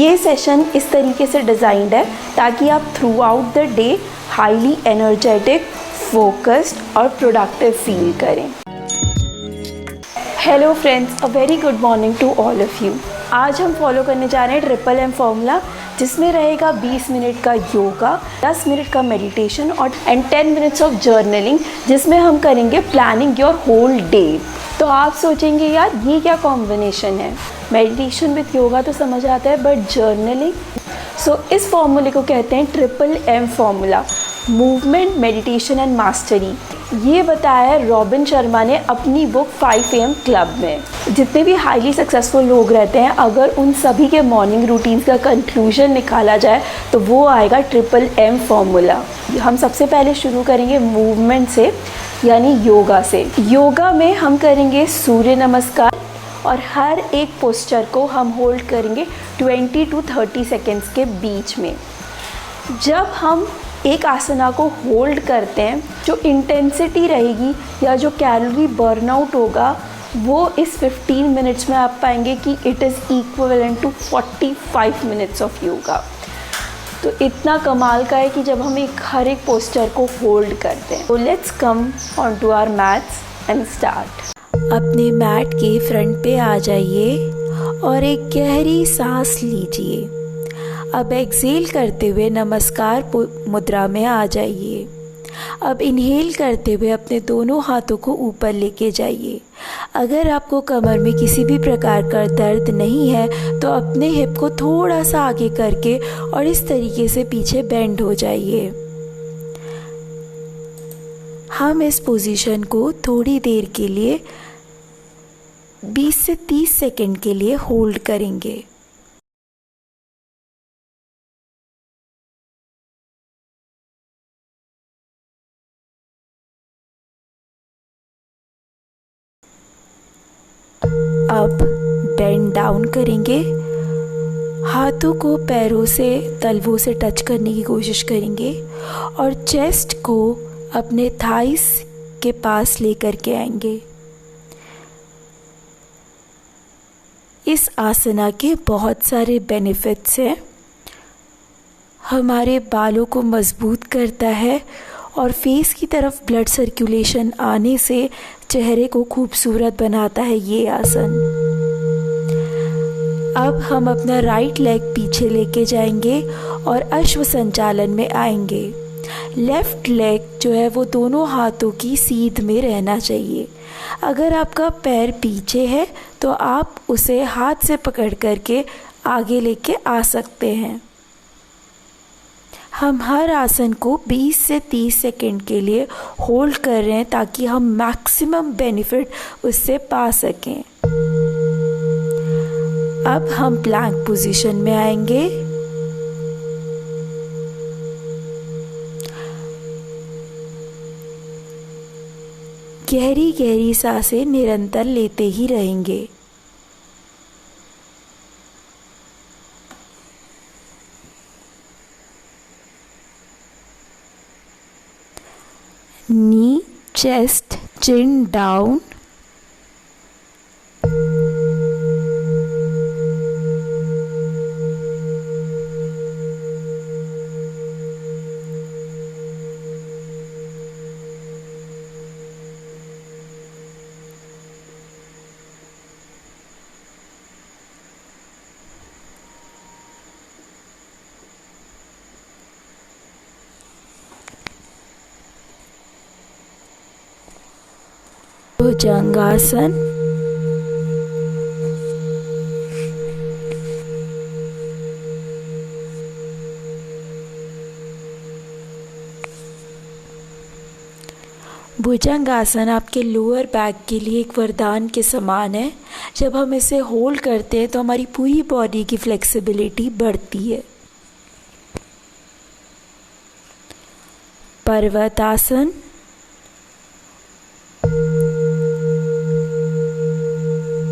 ये सेशन इस तरीके से डिज़ाइंड है ताकि आप throughout the day highly energetic, focused और प्रोडक्टिव फील करें। Hello friends, a very good morning to all of you. आज हम फॉलो करने जा रहे हैं ट्रिपल एम फॉर्मूला, जिसमें रहेगा 20 मिनट का योगा, 10 मिनट का मेडिटेशन और 10 मिनट्स ऑफ जर्नलिंग, जिसमें हम करेंगे प्लानिंग योर होल डे। तो आप सोचेंगे यार ये क्या कॉम्बिनेशन है, मेडिटेशन विद योगा तो समझ आता है, बट जर्नलिंग। सो इस फॉर्मूले को कहते हैं triple M formula, movement, meditation and mastery. ये बताया है रॉबिन शर्मा ने अपनी बुक 5 AM क्लब में। जितने भी हाईली सक्सेसफुल लोग रहते हैं, अगर उन सभी के मॉर्निंग रूटीन्स का कंक्लूजन निकाला जाए तो वो आएगा ट्रिपल एम फॉर्मूला। हम सबसे पहले शुरू करेंगे मूवमेंट से, यानी योगा से। योगा में हम करेंगे सूर्य नमस्कार और हर एक पोस्चर को हम होल्ड करेंगे 20 to 30 सेकेंड्स के बीच में। जब हम एक आसना को होल्ड करते हैं, जो इंटेंसिटी रहेगी या जो कैलोरी बर्नआउट होगा वो इस 15 मिनट्स में आप पाएंगे कि it is equivalent to 45 minutes of yoga. तो इतना कमाल का है कि जब हम हर एक पोस्चर को होल्ड करते हैं। तो let's come on to our mats and start. अपने मैट के फ्रंट पे आ जाइए और एक गहरी सांस लीजिए। अब एक्सेल करते हुए नमस्कार मुद्रा में आ जाइए। अब इनहेल करते हुए अपने दोनों हाथों को ऊपर लेके जाइए। अगर आपको कमर में किसी भी प्रकार का दर्द नहीं है तो अपने हिप को थोड़ा सा आगे करके और इस तरीके से पीछे बेंड हो जाइए। हम इस पोजीशन को थोड़ी देर के लिए 20 से 30 सेकंड के लिए होल्ड करेंगे। अब बेंड डाउन करेंगे, हाथों को पैरों से तलवों से टच करने की कोशिश करेंगे और चेस्ट को अपने थाइस के पास लेकर के आएंगे। इस आसना के बहुत सारे बेनिफिट्स हैं। हमारे बालों को मजबूत करता है और फेस की तरफ ब्लड सर्कुलेशन आने से चेहरे को खूबसूरत बनाता है ये आसन। अब हम अपना राइट लेग पीछे लेके जाएंगे और अश्व संचालन में आएंगे। लेफ्ट लेग जो है वो दोनों हाथों की सीध में रहना चाहिए। अगर आपका पैर पीछे है तो आप उसे हाथ से पकड़ करके आगे लेके आ सकते हैं। हम हर आसन को 20 से 30 सेकंड के लिए होल्ड कर रहे हैं ताकि हम मैक्सिमम बेनिफिट उससे पा सकें। अब हम प्लैंक पोजीशन में आएंगे। गहरी गहरी सांसें निरंतर लेते ही रहेंगे। Knee, chest, chin down. भुजंगासन। भुजंगासन आपके लोअर बैक के लिए एक वरदान के समान है। जब हम इसे होल्ड करते हैं तो हमारी पूरी बॉडी की फ्लेक्सिबिलिटी बढ़ती है। पर्वतासन।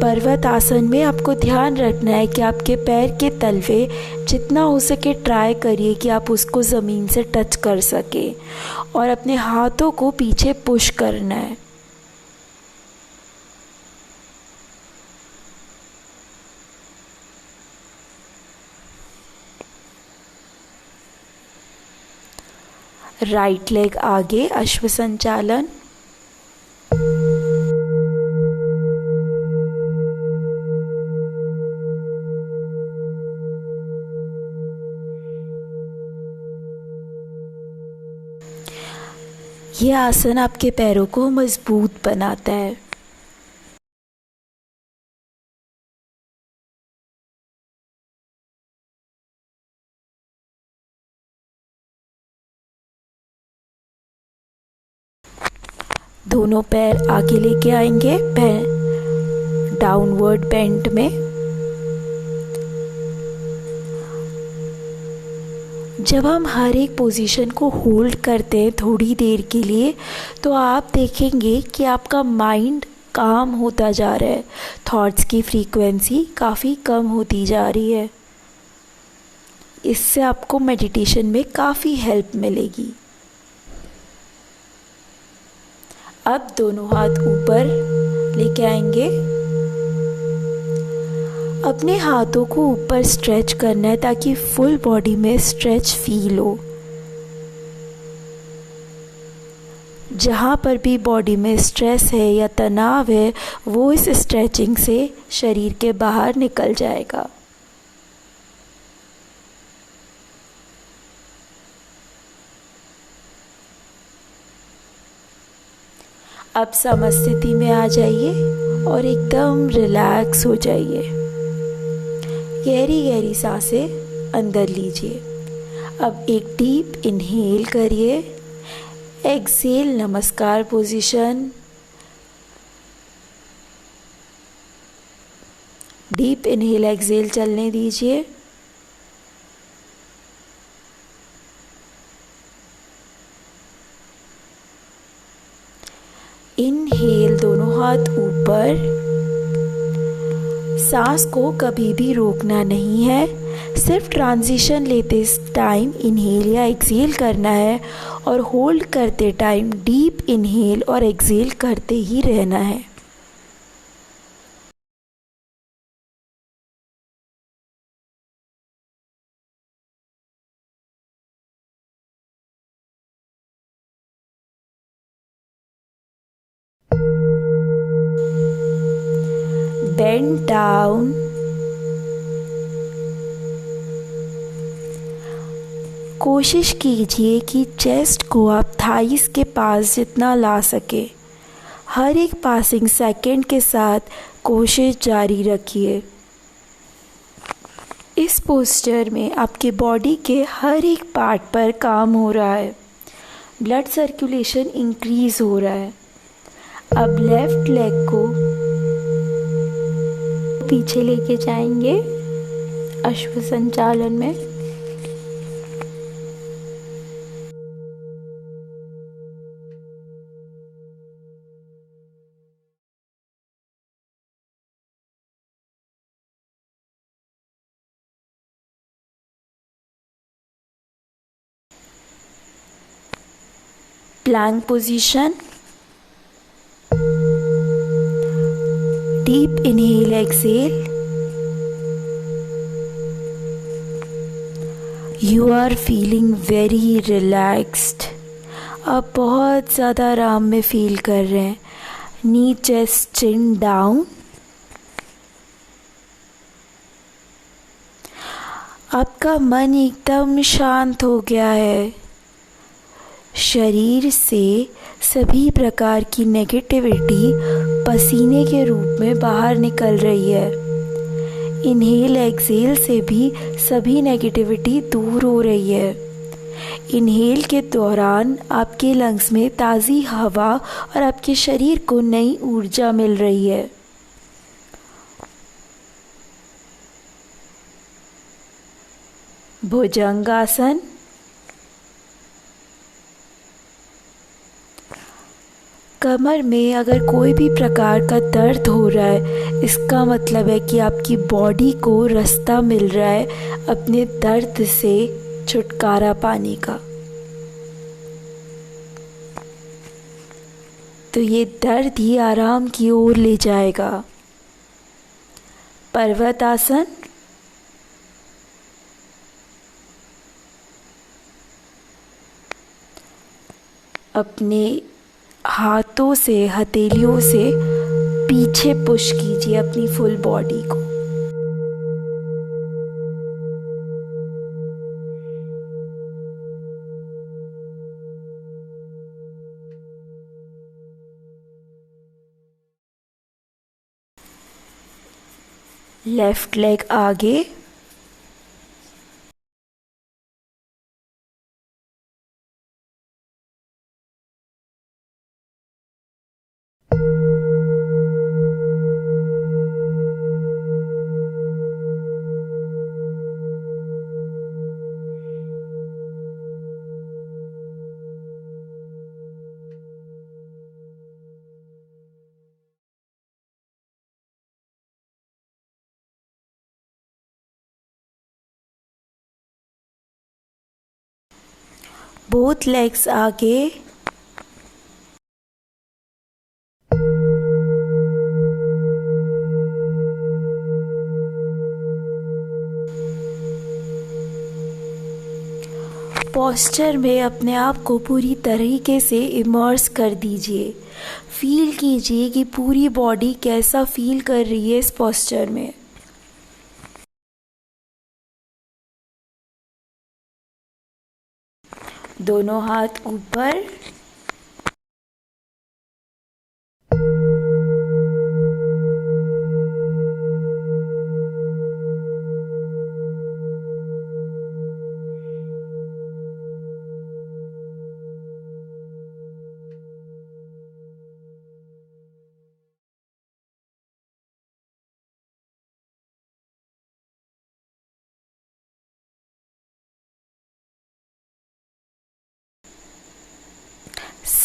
पर्वत आसन में आपको ध्यान रखना है कि आपके पैर के तलवे जितना हो सके ट्राई करिए कि आप उसको ज़मीन से टच कर सके और अपने हाथों को पीछे पुश करना है। राइट लेग आगे अश्व संचालन। ये आसन आपके पैरों को मजबूत बनाता है। दोनों पैर आगे लेके आएंगे डाउनवर्ड बेंड में। जब हम हर एक पोजीशन को होल्ड करते हैं थोड़ी देर के लिए, तो आप देखेंगे कि आपका माइंड काम होता जा रहा है, थॉट्स की फ्रीक्वेंसी काफ़ी कम होती जा रही है। इससे आपको मेडिटेशन में काफ़ी हेल्प मिलेगी। अब दोनों हाथ ऊपर लेके आएंगे। अपने हाथों को ऊपर स्ट्रेच करना है ताकि फुल बॉडी में स्ट्रेच फील हो। जहाँ पर भी बॉडी में स्ट्रेस है या तनाव है, वो इस स्ट्रेचिंग से शरीर के बाहर निकल जाएगा। अब समस्थिति में आ जाइए और एकदम रिलैक्स हो जाइए। गहरी गहरी सांसें अंदर लीजिए। अब एक डीप इनहेल करिए, एक्सेल नमस्कार पोजीशन। डीप इनहेल एक्सेल चलने दीजिए। इनहेल, दोनों हाथ ऊपर। सांस को कभी भी रोकना नहीं है, सिर्फ ट्रांजिशन लेते टाइम इनहेल या एक्सेल करना है और होल्ड करते टाइम डीप इनहेल और एक्सेल करते ही रहना है। Bend down. कोशिश कीजिए कि चेस्ट को आप थाइस के पास जितना ला सके। हर एक पासिंग सेकंड के साथ कोशिश जारी रखिए। इस पोस्चर में आपके बॉडी के हर एक पार्ट पर काम हो रहा है, ब्लड सर्कुलेशन इंक्रीज हो रहा है। अब लेफ्ट लेग को पीछे लेके जाएंगे अश्व संचालन में। Plank position. Deep inhale, exhale. You are feeling very relaxed. आप बहुत ज़्यादा आराम में फील कर रहे हैं। नी चेस्ट चिन डाउन। आपका मन एकदम शांत हो गया है। शरीर से सभी प्रकार की नेगेटिविटी पसीने के रूप में बाहर निकल रही है। इनहेल एक्सेल से भी सभी नेगेटिविटी दूर हो रही है। इनहेल के दौरान आपके लंग्स में ताज़ी हवा और आपके शरीर को नई ऊर्जा मिल रही है। भुजंगासन। कमर में अगर कोई भी प्रकार का दर्द हो रहा है, इसका मतलब है कि आपकी बॉडी को रास्ता मिल रहा है अपने दर्द से छुटकारा पाने का। तो ये दर्द ही आराम की ओर ले जाएगा। पर्वत आसन। अपने हाथों से, हथेलियों से पीछे पुश कीजिए अपनी फुल बॉडी को। लेफ्ट लेग आगे, बोथ लेग्स आगे, पोस्चर में अपने आप को पूरी तरीके से इमर्स कर दीजिए। फील कीजिए कि पूरी बॉडी कैसा फील कर रही है इस पोस्चर में। दोनों हाथ ऊपर,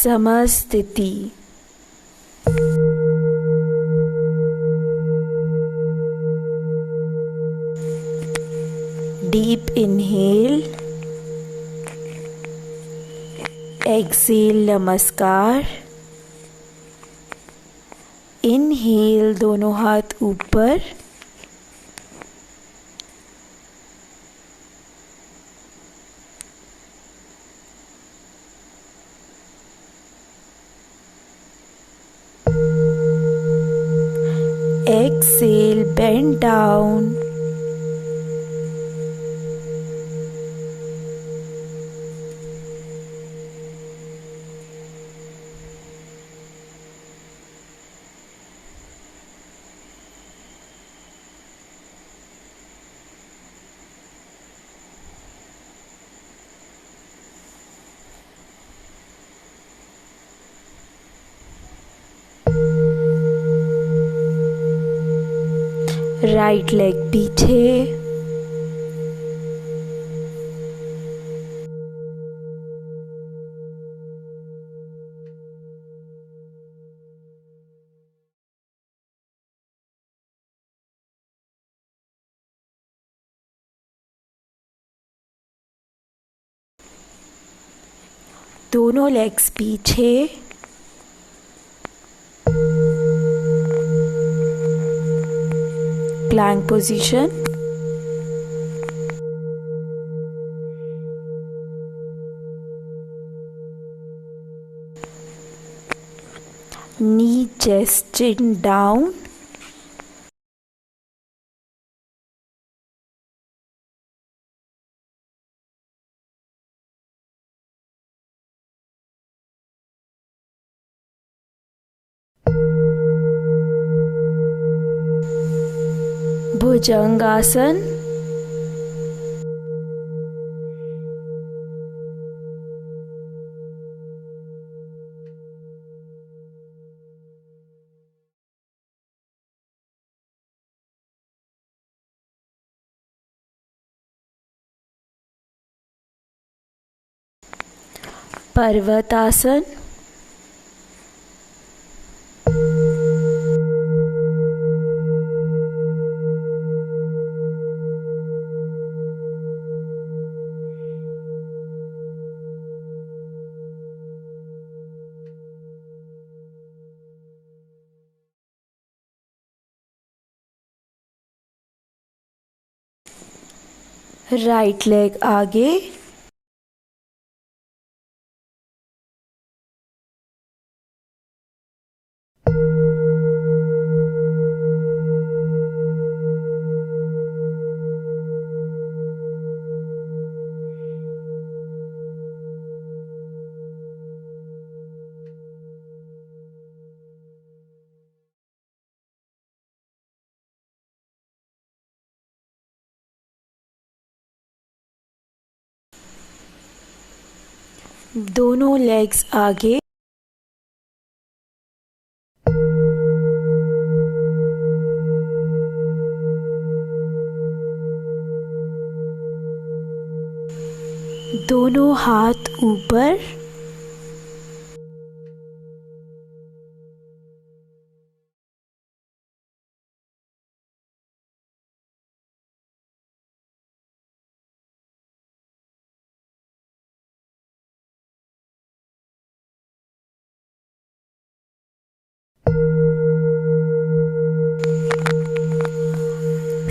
समस्थिति। डीप इनहेल, एक्सेल नमस्कार। इनहेल दोनों हाथ ऊपर, exhale, bend down. Right leg पीछे, दोनों लेग्स पीछे, plank position. Knee, chest, chin down. भुजंगासन। पर्वतासन। राइट लेग आगे, दोनों लेग्स आगे, दोनों हाथ ऊपर,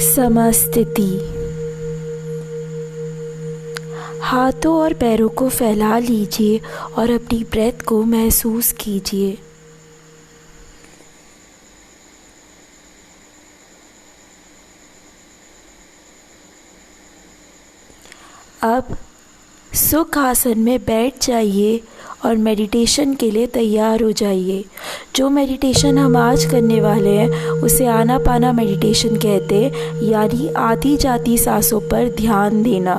समस्थिति। हाथों और पैरों को फैला लीजिए और अपनी ब्रेथ को महसूस कीजिए। अब सुख आसन में बैठ जाइए और मेडिटेशन के लिए तैयार हो जाइए। जो मेडिटेशन हम आज करने वाले हैं उसे आनापाना मेडिटेशन कहते हैं, यानी आती जाती सांसों पर ध्यान देना।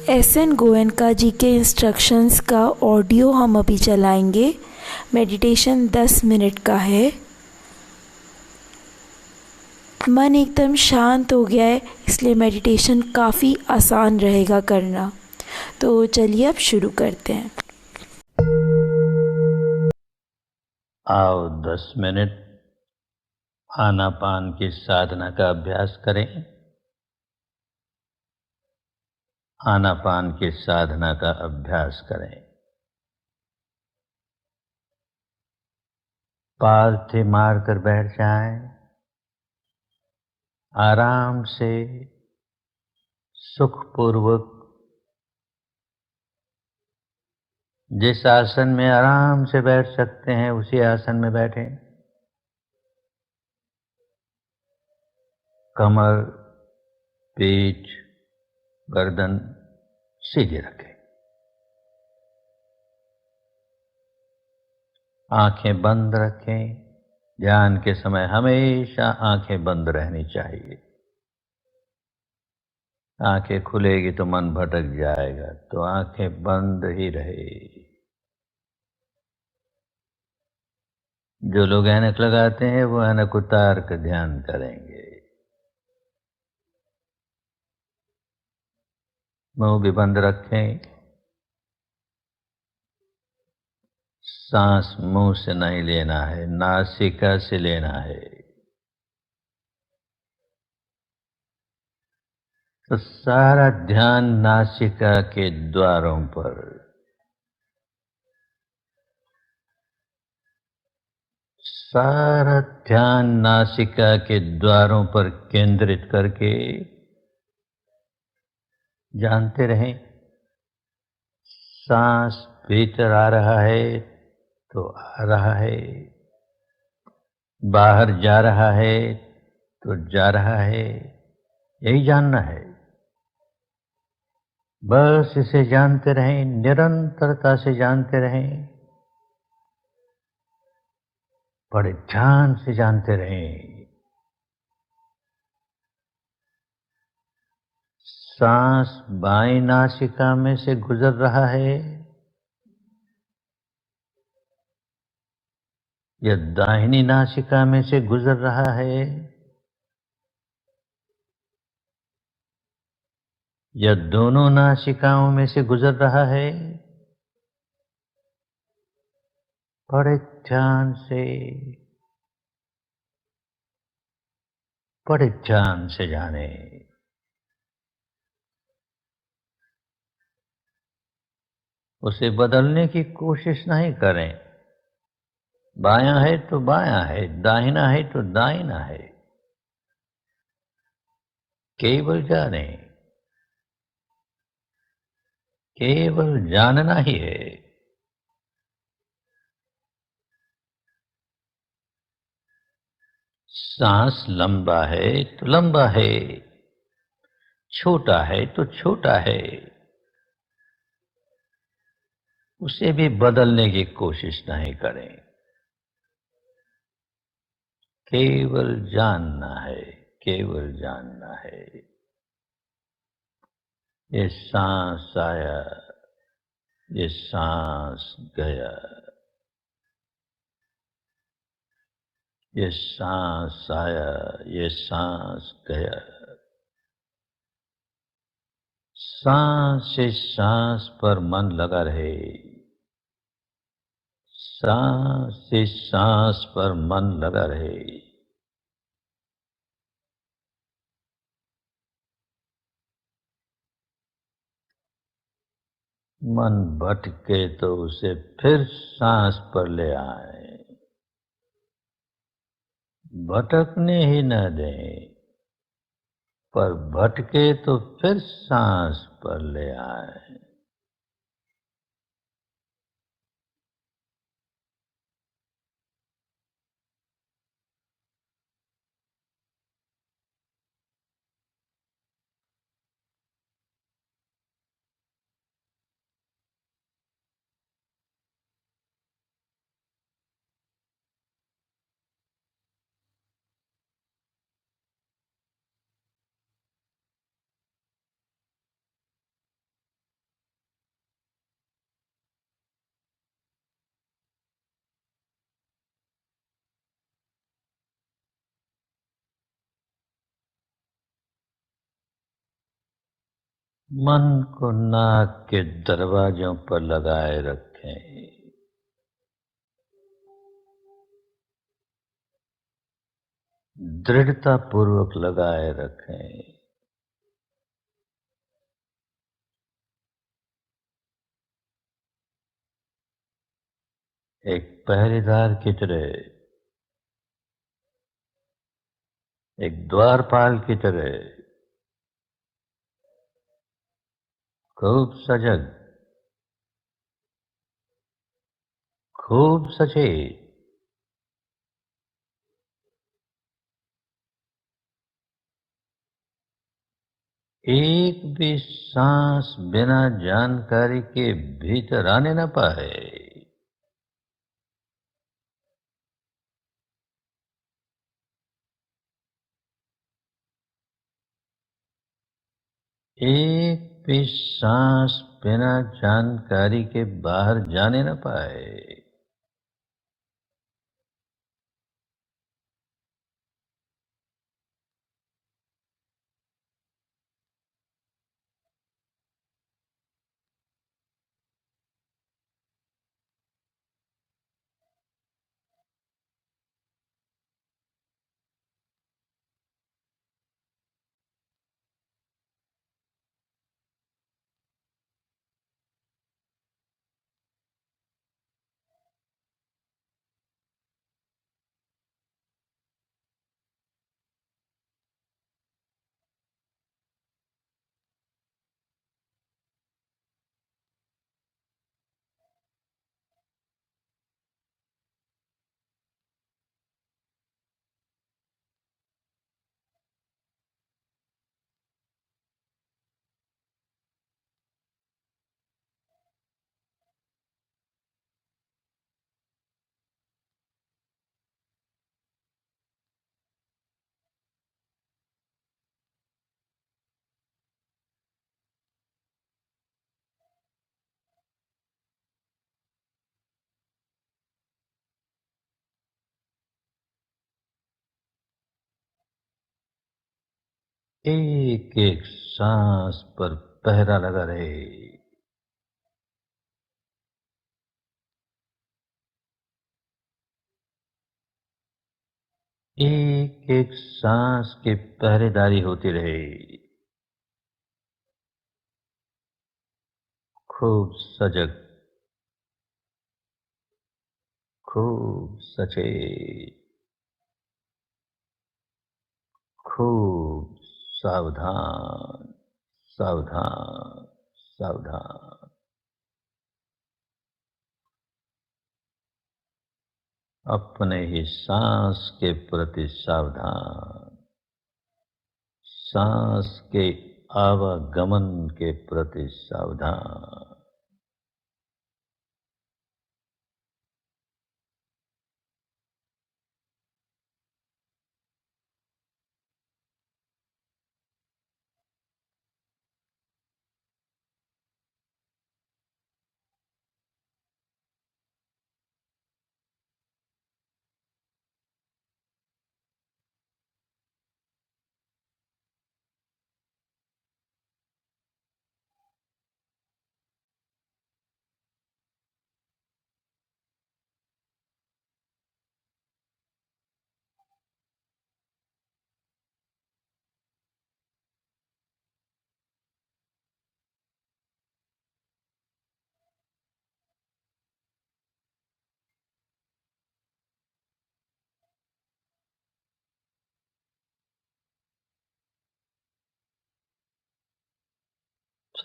एस.एन. गोयनका जी के इंस्ट्रक्शंस का ऑडियो हम अभी चलाएंगे। मेडिटेशन 10 मिनट का है। मन एकदम शांत हो गया है, इसलिए मेडिटेशन काफ़ी आसान रहेगा करना। तो चलिए अब शुरू करते हैं। आओ 10 मिनट आनापान की साधना का अभ्यास करें। आनापान की साधना का अभ्यास करें। पालथी मारकर बैठ जाएं। आराम से सुखपूर्वक जिस आसन में आराम से बैठ सकते हैं उसी आसन में बैठें। कमर, पीठ, गर्दन सीधी रखें। आंखें बंद रखें। ध्यान के समय हमेशा आंखें बंद रहनी चाहिए। आंखें खुलेगी तो मन भटक जाएगा, तो आंखें बंद ही रहे। जो लोग ऐनक लगाते हैं वो ऐनक उतार कर ध्यान करेंगे। मुंह भी बंद रखें। सांस मुंह से नहीं लेना है, नासिका से लेना है। तो सारा ध्यान नासिका के द्वारों पर, सारा ध्यान नासिका के द्वारों पर केंद्रित करके जानते रहें। सांस भीतर आ रहा है तो आ रहा है, बाहर जा रहा है तो जा रहा है, यही जानना है। बस इसे जानते रहें, निरंतरता से जानते रहें, बड़े ध्यान से जानते रहें। सांस बाईं नासिका में से गुजर रहा है या दाहिनी नासिका में से गुजर रहा है, या दोनों नासिकाओं में से गुजर रहा है, बड़े ध्यान से, बड़े ध्यान से जाने। उसे बदलने की कोशिश नहीं करें। बायां है तो बायां है, दाहिना है तो दाहिना है, केवल जाने, केवल जानना ही है। सांस लंबा है तो लंबा है, छोटा है तो छोटा है, उसे भी बदलने की कोशिश नहीं करें। केवल जानना है, केवल जानना है। ये सांस आया, ये सांस गया, ये सांस आया, ये सांस गया। सांस से सांस पर मन लगा रहे, सांस से सांस पर मन लगा रहे। मन भटके तो उसे फिर सांस पर ले आए, भटकने ही न दें, पर भटके तो फिर सांस पर ले आए। मन को नाक के दरवाजों पर लगाए रखें, दृढ़ता पूर्वक लगाए रखें। एक पहरेदार की तरह, एक द्वारपाल की तरह, खूब सजग, खूब सचेत, एक भी सांस बिना जानकारी के भीतर आने न पाए। एक भी सांस बिना जानकारी के बाहर जाने न पाए। एक एक सांस पर पहरा लगा रहे। एक एक सांस की पहरेदारी होती रहे। खूब सजग, खूब सचेत, खूब सावधान, सावधान, सावधान। अपने ही सांस के प्रति सावधान, सांस के आवागमन के प्रति सावधान।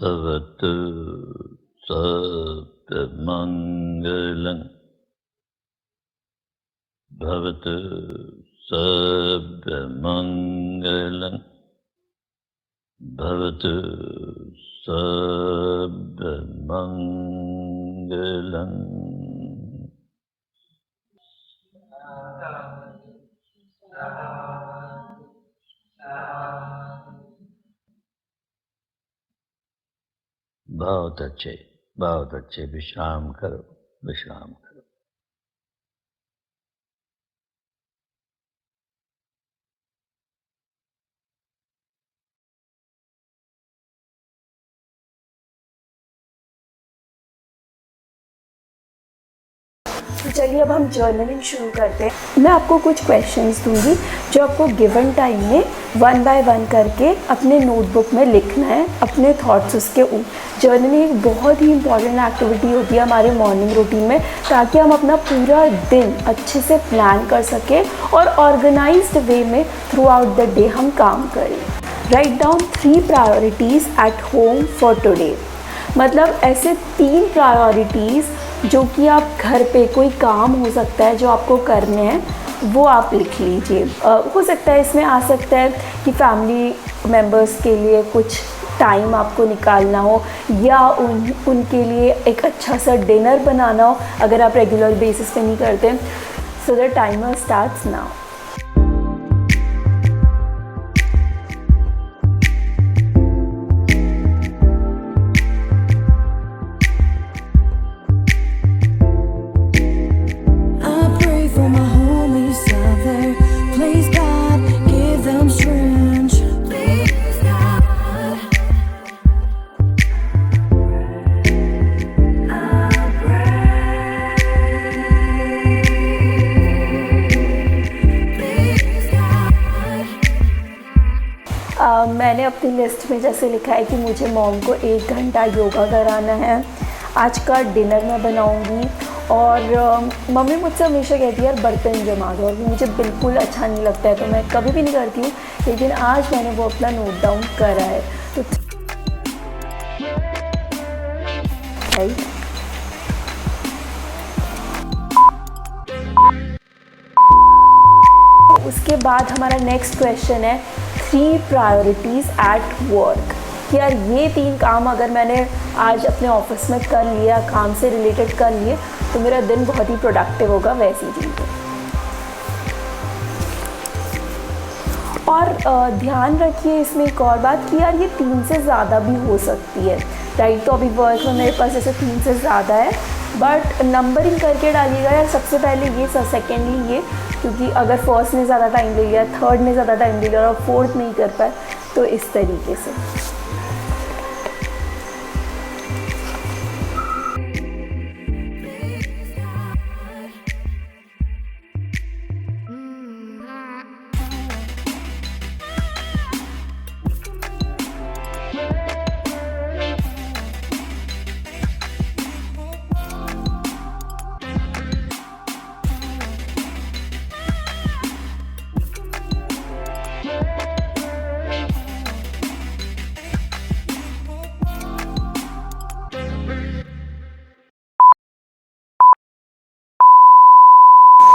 भवतु सर्वमङ्गलं भवतु सर्वमङ्गलं भवतु सर्वमङ्गलम्। बहुत अच्छे, विश्राम करो, विश्राम करो। तो चलिए अब हम जर्नलिंग शुरू करते हैं। मैं आपको कुछ क्वेश्चंस दूंगी जो आपको गिवन टाइम में 1 बाय 1 करके अपने नोटबुक में लिखना है, अपने थॉट्स उसके ऊपर। जर्नलिंग एक बहुत ही इंपॉर्टेंट एक्टिविटी होती है हमारे मॉर्निंग रूटीन में, ताकि हम अपना पूरा दिन अच्छे से प्लान कर सकें और ऑर्गेनाइज्ड वे में थ्रू आउट द डे हम काम करें। Right down 3 priorities at home for today. मतलब ऐसे 3 प्रायोरिटीज़ जो कि आप घर पे कोई काम हो सकता है जो आपको करने हैं, वो आप लिख लीजिए। हो सकता है इसमें आ सकता है कि फैमिली मेम्बर्स के लिए कुछ टाइम आपको निकालना हो, या उनके लिए एक अच्छा सा डिनर बनाना हो अगर आप रेगुलर बेसिस पे नहीं करते। So the timer starts now. मैंने अपनी लिस्ट में जैसे लिखा है कि मुझे मॉम को 1 घंटा योगा कराना है। आज का डिनर मैं बनाऊंगी। और मम्मी मुझसे हमेशा कहती है यार बर्तन जमा दो, और मुझे बिल्कुल अच्छा नहीं लगता है, तो मैं कभी भी नहीं करती हूँ, लेकिन आज मैंने वो अपना नोट डाउन करा है। तो उसके बाद हमारा नेक्स्ट क्वेश्चन है 3 प्रायोरिटीज़ एट वर्क। कि यार ये 3 काम अगर मैंने आज अपने ऑफिस में कर लिया, काम से रिलेटेड कर लिए, तो मेरा दिन बहुत ही प्रोडक्टिव होगा। वैसी चीज़ें। और ध्यान रखिए इसमें एक और बात कि यार ये 3 से ज़्यादा भी हो सकती है। राइट, तो अभी वर्क में मेरे पास जैसे 3 से ज़्यादा है, बट नंबरिंग करके डालिएगा यार, सबसे पहले ये, सेकेंडली ये, क्योंकि अगर फर्स्ट ने ज़्यादा टाइम ले लिया, थर्ड ने ज़्यादा टाइम ले लिया और फोर्थ नहीं कर पाए, तो इस तरीके से।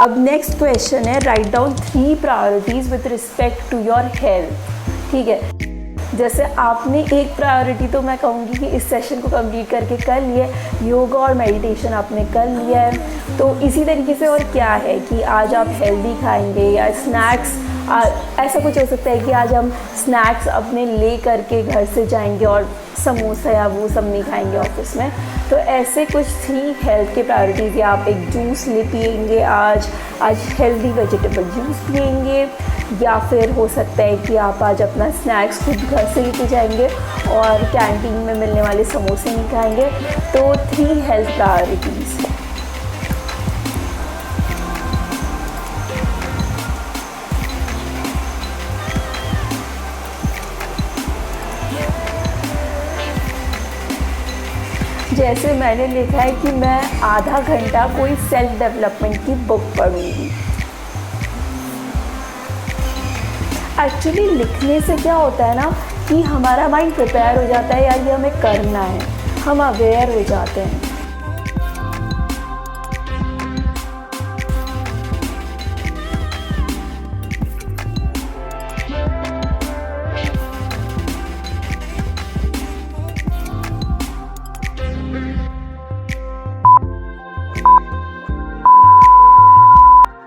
अब नेक्स्ट क्वेश्चन है write down 3 priorities with respect to your health. ठीक है, जैसे आपने एक प्रायोरिटी तो मैं कहूँगी कि इस सेशन को कंप्लीट करके कर लिए, योगा और मेडिटेशन आपने कर लिया है, तो इसी तरीके से और क्या है कि आज आप हेल्दी खाएंगे या स्नैक्स। ऐसा कुछ हो सकता है कि आज हम स्नैक्स अपने ले करके घर से जाएंगे और समोसा या वो सब नहीं खाएंगे ऑफिस में। तो ऐसे कुछ 3 हेल्थ के प्रायोरिटीज़, या आप एक जूस ले पिएंगे आज हेल्दी वेजिटेबल जूस पिएंगे, या फिर हो सकता है कि आप आज अपना स्नैक्स खुद घर से लेके जाएंगे और कैंटीन में मिलने वाले समोसे नहीं खाएंगे। तो 3 हेल्थ प्रायोरिटीज़। जैसे मैंने लिखा है कि मैं आधा घंटा कोई सेल्फ डेवलपमेंट की बुक पढ़ूंगी। एक्चुअली लिखने से क्या होता है ना कि हमारा माइंड प्रिपेयर हो जाता है यार ये हमें करना है, हम अवेयर हो जाते हैं।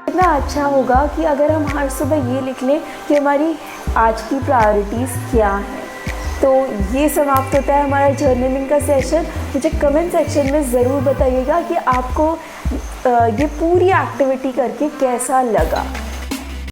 कितना अच्छा होगा कि अगर हम हर सुबह ये लिख लें कि हमारी आज की प्रायोरिटीज़ क्या हैं। तो ये समाप्त होता है हमारा जर्नलिंग का सेशन। मुझे कमेंट सेक्शन में ज़रूर बताइएगा कि आपको ये पूरी एक्टिविटी करके कैसा लगा।